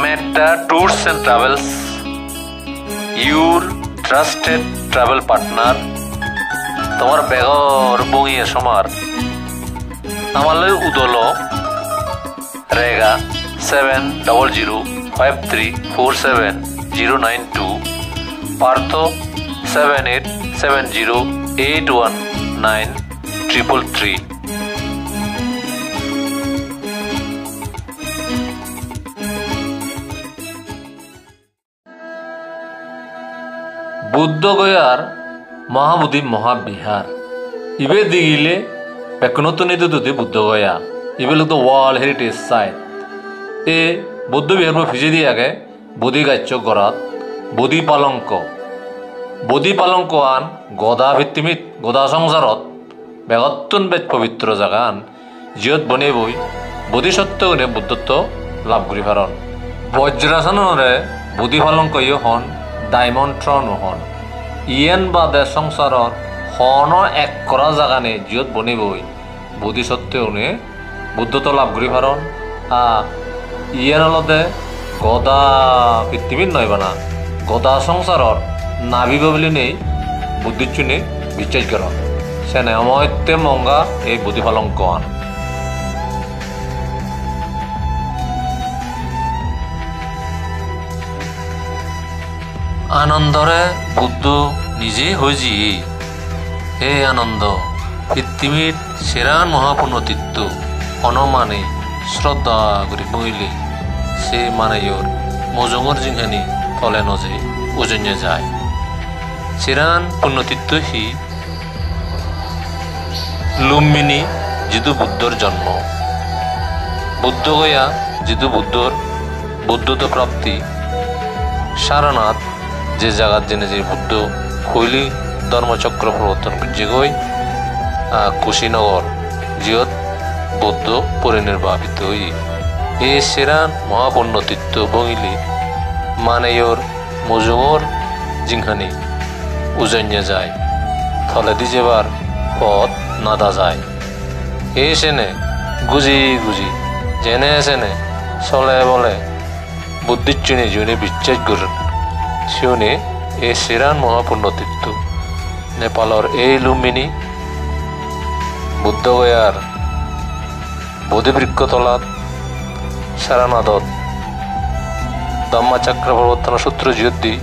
Meta Tours and Travels, your trusted travel partner. তোমার বেগর বঙিয়ে সমার আমালৈ উদলো রেগা 7005347092 পার্থ 7870819333 বুদ্ধগয়ার মহাবোধি মহাবিহার ইবে দিগিলে পেকনতনিত দুদি বুদ্ধগয়া ইবে লোক ওয়ার্ল্ড হেরিটেজ সাইট এ বৌদ্ধ বিহার ফিজে দিয়ে আগে বোধি গাচ্য গড়াত বোধি পালঙ্ক আন গদা ভিত্তিমিত গদা সংসারত বেগত্তন বেদ পবিত্র জাগা আন জিয়ত বনে বই বোধিসত্ত্ব গুণে বুদ্ধত্ব লাভ করি পারন বজ্রাসনরে বোধি পালঙ্ক ইয় হন ডায়মন্ড নহন ইয়েন বাদে সংসারত হন এক করা জাগানে জিয়ত বনে বই বোধিসত্ত্ব গুণে বুদ্ধত্ব লাভ করি পারন ইয়েন হলতে গদা পৃথিবীর নয় বানা গদা সংসারর নাবিব বলে নেই বুদ্ধিচ্ছুনে বিশ্বাস কর সেনে অময়ত্তে মঙ্গা এই বুদ্ধি পালঙ্ক আন আনন্দরে বুদ্ধ নিজেই হয়েছি হে আনন্দ পৃথিবীর সেরান মহাপূর্ণ তীর্থ অনমানে শ্রদ্ধা করে বইলে সে মানাইয়র মজঙর জিংহানি তলে নজে ওজনে যায় সেরান পুণ্যতীর্থ হি লুম্বিনী যিদু বুদ্ধর জন্ম বুদ্ধগয়া যিদু বুদ্ধর বুদ্ধত্ব প্রাপ্তি সারনাথ যে জায়গার জেনে যে বুদ্ধ কৈলি ধর্মচক্র প্রবর্তন করছে গই কুশীনগর জিয়ত বুদ্ধ পরিনির্বাপিত হই এ সেরান মহাপুণ্যতীর্থ বঙিলি মানেয়র মজুমর জিংহানি উজন্য যায় থলে দি যেবার পথ নাদা যায় এ সেনে গুজি জেনে সেনে চলে বলে বুদ্ধিচ্ছুনি জুনি বিশ্বাস করুন সিউনি এ সেরান মহাপুণ্যতীর্থ নেপালর এই লুম্বিনী বুদ্ধগয়ার বোধিবৃক্ষ তলাত সারানাথত ধম্মচক্র প্রবর্তন সূত্র জিয়দ্দি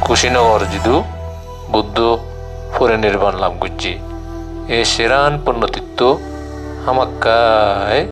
কুশীনগর যিদু বুদ্ধ পরিনির্বাণ লাভ করছি এ সেরান পুণ্যতীর্থ হামাক্কায়